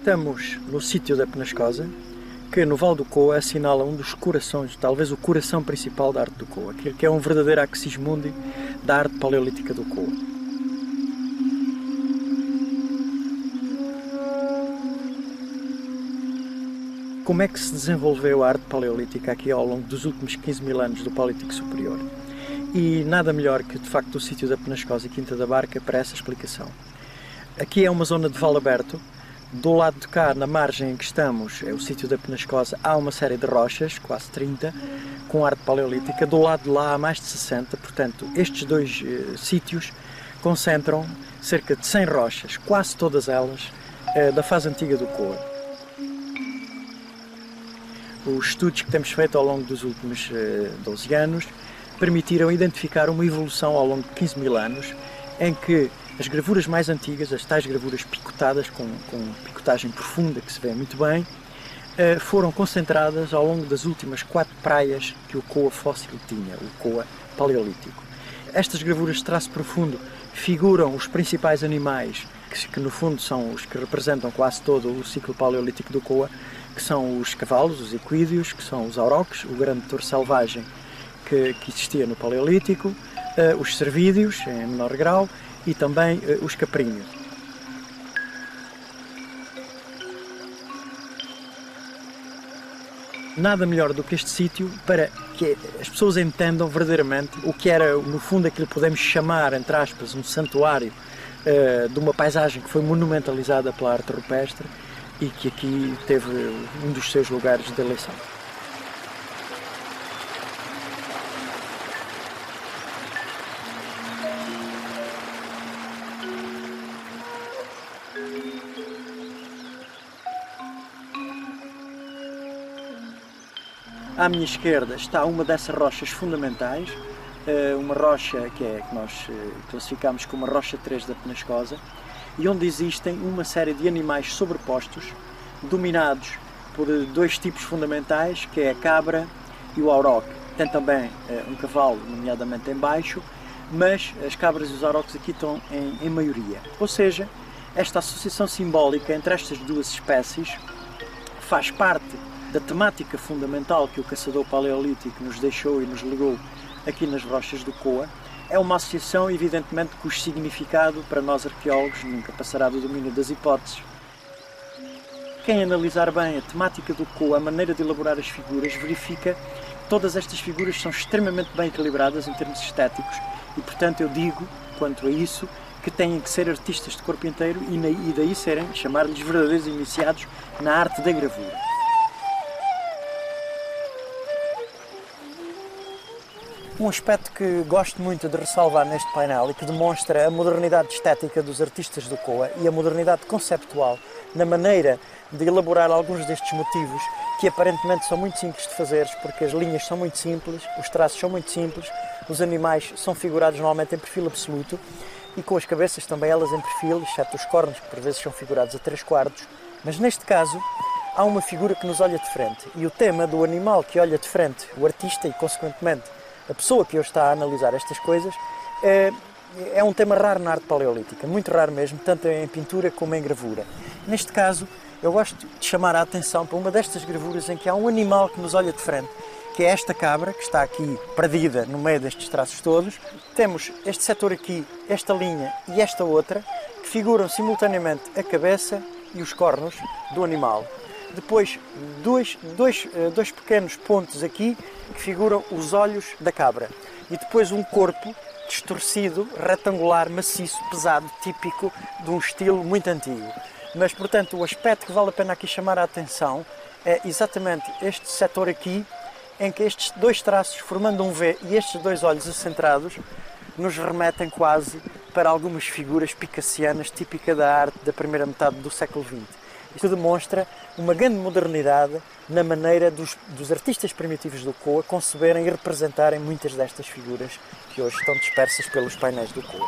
Estamos no sítio da Penascosa, que no Vale do Coa assinala um dos corações, talvez o coração principal da arte do Coa, que é um verdadeiro axis mundi da arte paleolítica do Coa. Como é que se desenvolveu a arte paleolítica aqui ao longo dos últimos 15 mil anos do Paleolítico Superior? E nada melhor que, de facto, o sítio da Penascosa e Quinta da Barca para essa explicação. Aqui é uma zona de vale aberto. Do lado de cá, na margem em que estamos, é o sítio da Penascosa, há uma série de rochas, quase 30, com arte paleolítica. Do lado de lá há mais de 60, portanto, estes dois sítios concentram cerca de 100 rochas, quase todas elas da fase antiga do Coa. Os estudos que temos feito ao longo dos últimos 12 anos permitiram identificar uma evolução ao longo de 15 mil anos, em que as gravuras mais antigas, as tais gravuras picotadas, com picotagem profunda, que se vê muito bem, foram concentradas ao longo das últimas 4 praias que o Coa fóssil tinha, o Coa paleolítico. Estas gravuras de traço profundo figuram os principais animais, que no fundo são os que representam quase todo o ciclo paleolítico do Coa, que são os cavalos, os equídeos, que são os auroques, o grande touro selvagem que existia no Paleolítico, os cervídeos, em menor grau, e também os caprinos. Nada melhor do que este sítio para que as pessoas entendam verdadeiramente o que era, no fundo, aquilo que podemos chamar, entre aspas, um santuário de uma paisagem que foi monumentalizada pela arte rupestre e que aqui teve um dos seus lugares de eleição. À minha esquerda está uma dessas rochas fundamentais, uma rocha que nós classificamos como a rocha 3 da Penascosa, e onde existem uma série de animais sobrepostos, dominados por dois tipos fundamentais, que é a cabra e o auroque. Tem também um cavalo, nomeadamente em baixo, mas as cabras e os auroques aqui estão em maioria. Ou seja, esta associação simbólica entre estas duas espécies faz parte da temática fundamental que o caçador paleolítico nos deixou e nos legou aqui nas rochas do Coa. É uma associação, evidentemente, cujo significado para nós arqueólogos nunca passará do domínio das hipóteses. Quem analisar bem a temática do Coa, a maneira de elaborar as figuras, verifica que todas estas figuras são extremamente bem equilibradas em termos estéticos e, portanto, eu digo, quanto a isso, que têm que ser artistas de corpo inteiro e daí chamar-lhes verdadeiros iniciados na arte da gravura. Um aspecto que gosto muito de ressalvar neste painel e que demonstra a modernidade estética dos artistas do Coa e a modernidade conceptual na maneira de elaborar alguns destes motivos que aparentemente são muito simples de fazer, porque as linhas são muito simples, os traços são muito simples, os animais são figurados normalmente em perfil absoluto e com as cabeças também elas em perfil, exceto os cornos que por vezes são figurados a 3/4, mas neste caso há uma figura que nos olha de frente e o tema do animal que olha de frente, o artista e consequentemente a pessoa que hoje está a analisar estas coisas, é um tema raro na arte paleolítica, muito raro mesmo, tanto em pintura como em gravura. Neste caso, eu gosto de chamar a atenção para uma destas gravuras em que há um animal que nos olha de frente, que é esta cabra, que está aqui perdida no meio destes traços todos. Temos este setor aqui, esta linha e esta outra, que figuram simultaneamente a cabeça e os cornos do animal. Depois, dois pequenos pontos aqui que figuram os olhos da cabra. E depois um corpo distorcido, retangular, maciço, pesado, típico de um estilo muito antigo. Mas, portanto, o aspecto que vale a pena aqui chamar a atenção é exatamente este setor aqui, em que estes dois traços, formando um V e estes dois olhos acentrados, nos remetem quase para algumas figuras picassianas típicas da arte da primeira metade do século XX. Isto demonstra uma grande modernidade na maneira dos artistas primitivos do Coa conceberem e representarem muitas destas figuras que hoje estão dispersas pelos painéis do Coa.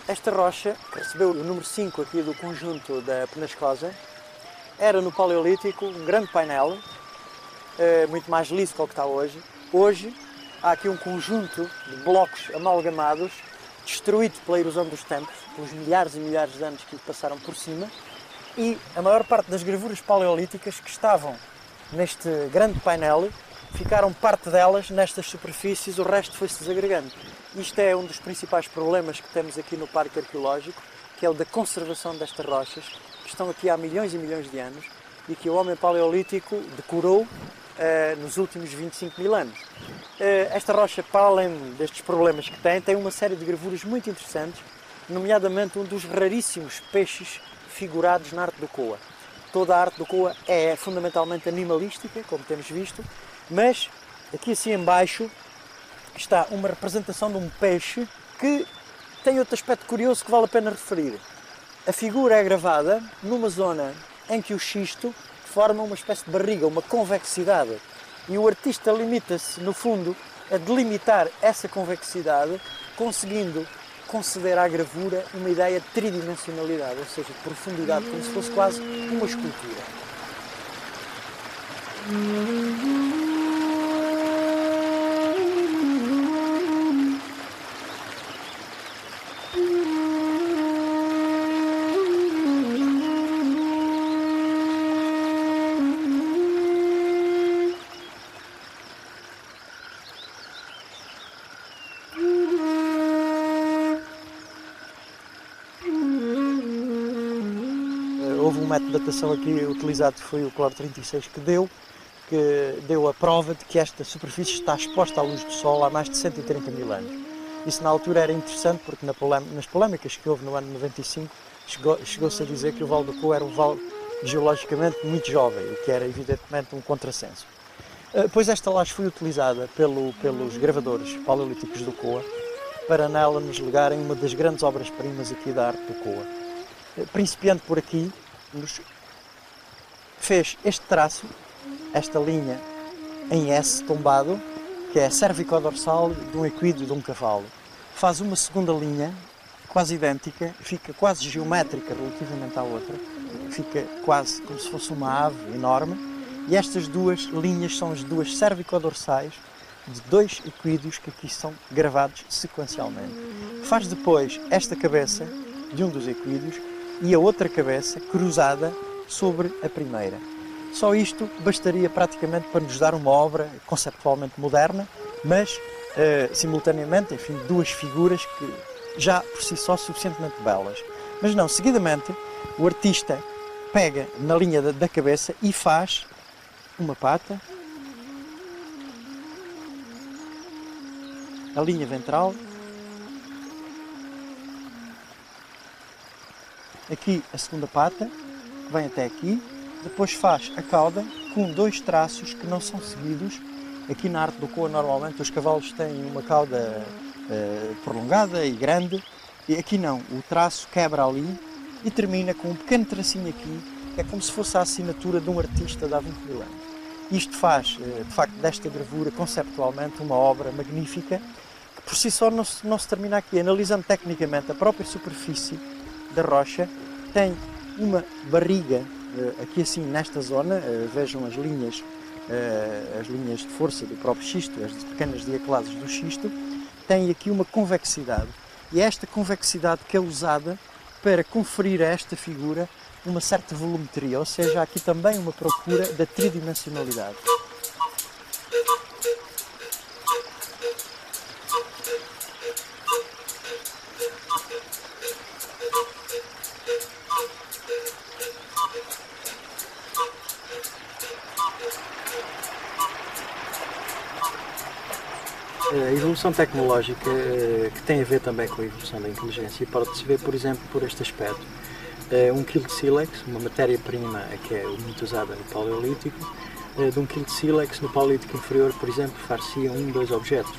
Esta rocha, que recebeu o número 5 aqui do conjunto da Penascosa, era no Paleolítico um grande painel, muito mais liso que o que está hoje. Hoje há aqui um conjunto de blocos amalgamados, destruído pela erosão dos tempos, pelos milhares e milhares de anos que passaram por cima, e a maior parte das gravuras paleolíticas que estavam neste grande painel, ficaram parte delas nestas superfícies, o resto foi-se desagregando. Isto é um dos principais problemas que temos aqui no Parque Arqueológico, que é o da conservação destas rochas, que estão aqui há milhões e milhões de anos e que o homem paleolítico decorou nos últimos 25 mil anos. Esta rocha, para além destes problemas que tem uma série de gravuras muito interessantes, nomeadamente um dos raríssimos peixes figurados na arte do Koa. Toda a arte do Koa é fundamentalmente animalística, como temos visto, mas aqui assim em baixo está uma representação de um peixe que tem outro aspecto curioso que vale a pena referir. A figura é gravada numa zona em que o xisto forma uma espécie de barriga, uma convexidade, e o artista limita-se, no fundo, a delimitar essa convexidade, conseguindo conceder à gravura uma ideia de tridimensionalidade, ou seja, de profundidade, como se fosse quase uma escultura. Houve um método de datação aqui utilizado, que foi o cloro 36, que deu a prova de que esta superfície está exposta à luz do Sol há mais de 130 mil anos. Isso na altura era interessante porque nas polémicas que houve no ano 95 chegou-se a dizer que o Vale do Koa era um vale geologicamente muito jovem, o que era evidentemente um contrassenso. Pois esta laje foi utilizada pelos gravadores paleolíticos do Koa para nela nos legarem uma das grandes obras-primas aqui da arte do Koa. Principiando por aqui, fez este traço, esta linha em S tombado, que é a cervicodorsal de um equídeo de um cavalo. Faz uma segunda linha, quase idêntica, fica quase geométrica relativamente à outra, fica quase como se fosse uma ave enorme, e estas duas linhas são as duas cervicodorsais de dois equídeos que aqui são gravados sequencialmente. Faz depois esta cabeça de um dos equídeos e a outra cabeça cruzada sobre a primeira. Só isto bastaria praticamente para nos dar uma obra conceptualmente moderna, mas simultaneamente, enfim, duas figuras que já por si só suficientemente belas. Mas não, seguidamente o artista pega na linha da cabeça e faz uma pata, a linha ventral, aqui a segunda pata, que vem até aqui, depois faz a cauda com dois traços que não são seguidos. Aqui na arte do Koa normalmente os cavalos têm uma cauda prolongada e grande, e aqui não, o traço quebra ali e termina com um pequeno tracinho aqui, que é como se fosse a assinatura de um artista de há 20 mil anos. Isto faz, de facto, desta gravura conceptualmente uma obra magnífica, que por si só não se termina aqui. Analisando tecnicamente a própria superfície da rocha, tem uma barriga aqui assim nesta zona, vejam as linhas de força do próprio xisto, as pequenas diaclases do xisto, tem aqui uma convexidade. E é esta convexidade que é usada para conferir a esta figura uma certa volumetria, ou seja, há aqui também uma procura da tridimensionalidade. A evolução tecnológica que tem a ver também com a evolução da inteligência pode-se ver, por exemplo, por este aspecto. Um quilo de sílex, uma matéria-prima que é muito usada no Paleolítico, de um quilo de sílex no Paleolítico inferior, por exemplo, far-se-iam 2 objetos.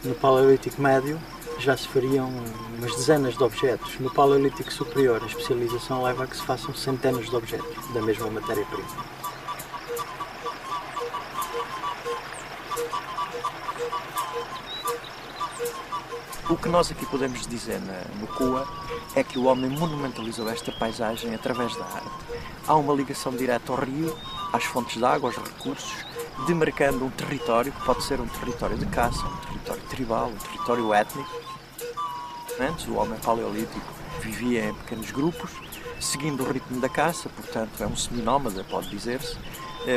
No Paleolítico médio já se fariam umas dezenas de objetos. No Paleolítico superior a especialização leva a que se façam centenas de objetos da mesma matéria-prima. O que nós aqui podemos dizer no Coa é que o homem monumentalizou esta paisagem através da arte. Há uma ligação direta ao rio, às fontes de água, aos recursos, demarcando um território que pode ser um território de caça, um território tribal, um território étnico. Antes, o homem paleolítico vivia em pequenos grupos, seguindo o ritmo da caça, portanto é um seminómada, pode dizer-se.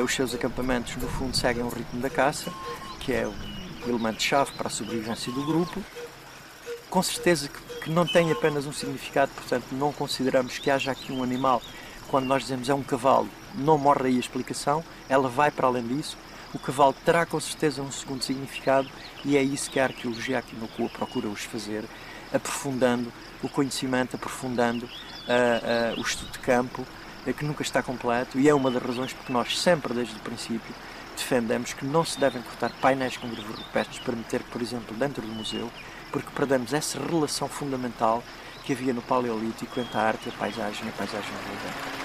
Os seus acampamentos, no fundo, seguem o ritmo da caça, que é o elemento-chave para a sobrevivência do grupo. Com certeza que não tem apenas um significado, portanto não consideramos que haja aqui um animal. Quando nós dizemos é um cavalo, não morre aí a explicação, ela vai para além disso. O cavalo terá com certeza um segundo significado e é isso que a arqueologia aqui no Coa procura os fazer, aprofundando o conhecimento, aprofundando o estudo de campo, que nunca está completo, e é uma das razões porque nós sempre, desde o princípio, defendemos que não se devem cortar painéis com gravuras rupestres para meter, por exemplo, dentro do museu, porque perdemos essa relação fundamental que havia no Paleolítico entre a arte e a paisagem envolvente.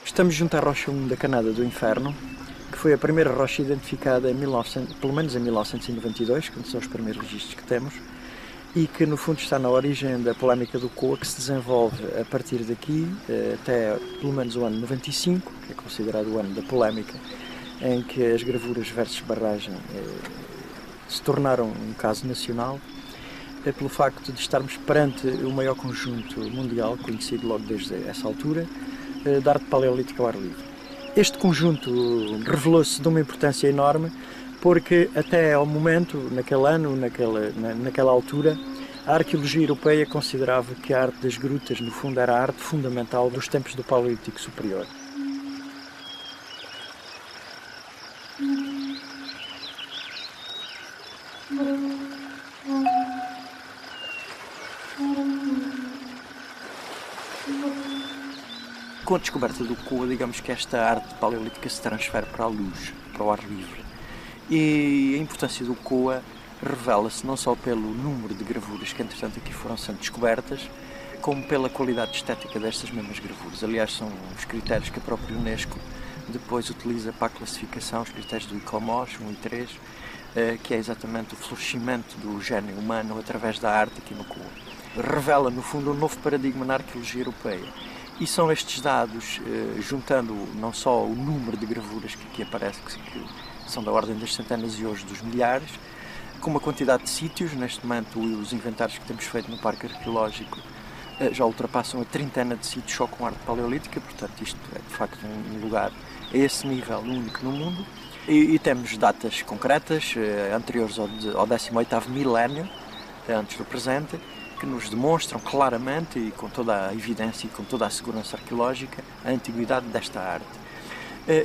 Estamos junto à rocha 1 da Canada do Inferno, que foi a primeira rocha identificada pelo menos em 1992, quando são os primeiros registros que temos, e que no fundo está na origem da polémica do Coa, que se desenvolve a partir daqui até pelo menos o ano 95, que é considerado o ano da polémica, em que as gravuras versus barragem se tornaram um caso nacional, pelo facto de estarmos perante o maior conjunto mundial, conhecido logo desde essa altura, de arte paleolítica ao ar livre. Este conjunto revelou-se de uma importância enorme porque até ao momento, naquele ano, naquela altura, a arqueologia europeia considerava que a arte das grutas, no fundo, era a arte fundamental dos tempos do Paleolítico Superior. Com a descoberta do Coa, digamos que esta arte paleolítica se transfere para a luz, para o ar livre. E a importância do Coa revela-se não só pelo número de gravuras que, entretanto, aqui foram sendo descobertas, como pela qualidade estética destas mesmas gravuras. Aliás, são os critérios que a própria Unesco depois utiliza para a classificação, os critérios do ICOMOS 1 e 3, que é exatamente o florescimento do gênio humano através da arte aqui no Coa. Revela, no fundo, um novo paradigma na arqueologia europeia. E são estes dados, juntando não só o número de gravuras que aqui aparece, que são da ordem das centenas e hoje dos milhares, com uma quantidade de sítios. Neste momento, os inventários que temos feito no Parque Arqueológico já ultrapassam a 30 de sítios só com arte paleolítica, portanto isto é de facto um lugar a esse nível único no mundo. E temos datas concretas, anteriores ao 18º milénio, antes do presente, que nos demonstram claramente e com toda a evidência e com toda a segurança arqueológica a antiguidade desta arte.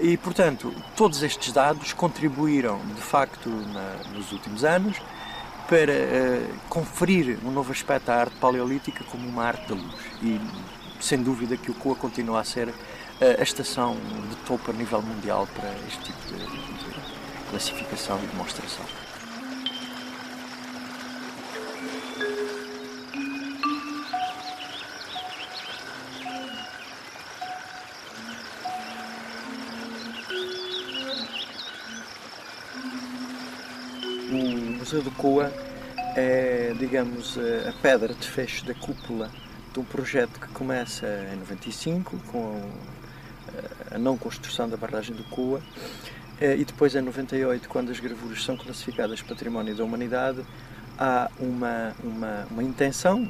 E, portanto, todos estes dados contribuíram, de facto, nos últimos anos para conferir um novo aspecto à arte paleolítica como uma arte da luz. E, sem dúvida, que o Coa continua a ser a estação de topo a nível mundial para este tipo de classificação e demonstração. O Museu do Coa é, digamos, a pedra de fecho da cúpula de um projeto que começa em 95, com a não construção da barragem do Coa, e depois em 98, quando as gravuras são classificadas Património da Humanidade, há uma intenção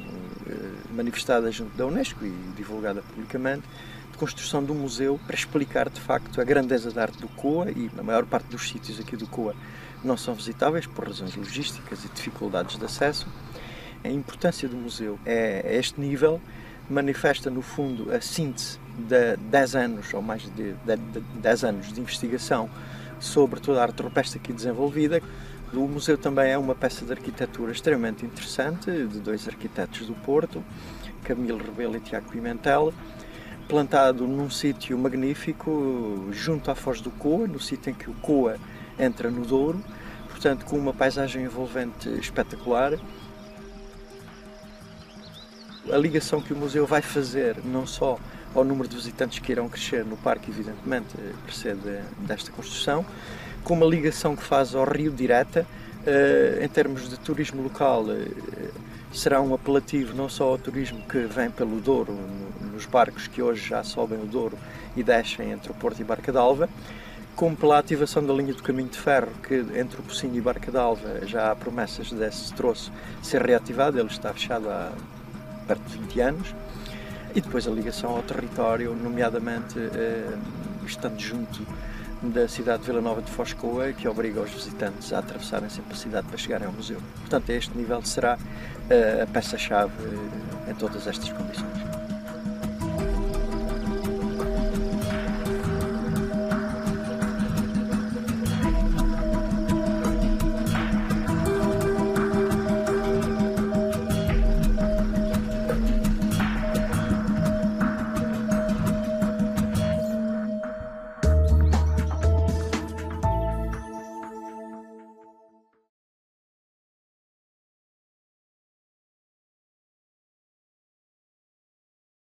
manifestada junto da Unesco e divulgada publicamente, de construção de um museu para explicar de facto a grandeza da arte do Coa, e a maior parte dos sítios aqui do Coa não são visitáveis por razões logísticas e dificuldades de acesso. A importância do museu é a este nível, manifesta no fundo a síntese de 10 anos, ou mais de 10 anos de investigação sobre toda a arte rupestre aqui desenvolvida. O museu também é uma peça de arquitetura extremamente interessante, de dois arquitetos do Porto, Camilo Rebelo e Tiago Pimentel, plantado num sítio magnífico, junto à Foz do Coa, no sítio em que o Coa entra no Douro, portanto com uma paisagem envolvente espetacular. A ligação que o museu vai fazer, não só ao número de visitantes que irão crescer no parque, evidentemente, precede desta construção, como a ligação que faz ao Rio direta, em termos de turismo local, será um apelativo não só ao turismo que vem pelo Douro, nos barcos que hoje já sobem o Douro e descem entre o Porto e Barca d'Alva, como pela ativação da linha do caminho de ferro, que entre o Pocinho e Barca d'Alva já há promessas desse troço ser reativado, ele está fechado há perto de 20 anos, e depois a ligação ao território, nomeadamente estando junto da cidade de Vila Nova de Foz Coa, que obriga os visitantes a atravessarem sempre a cidade para chegarem ao museu. Portanto, a este nível será a peça-chave em todas estas condições.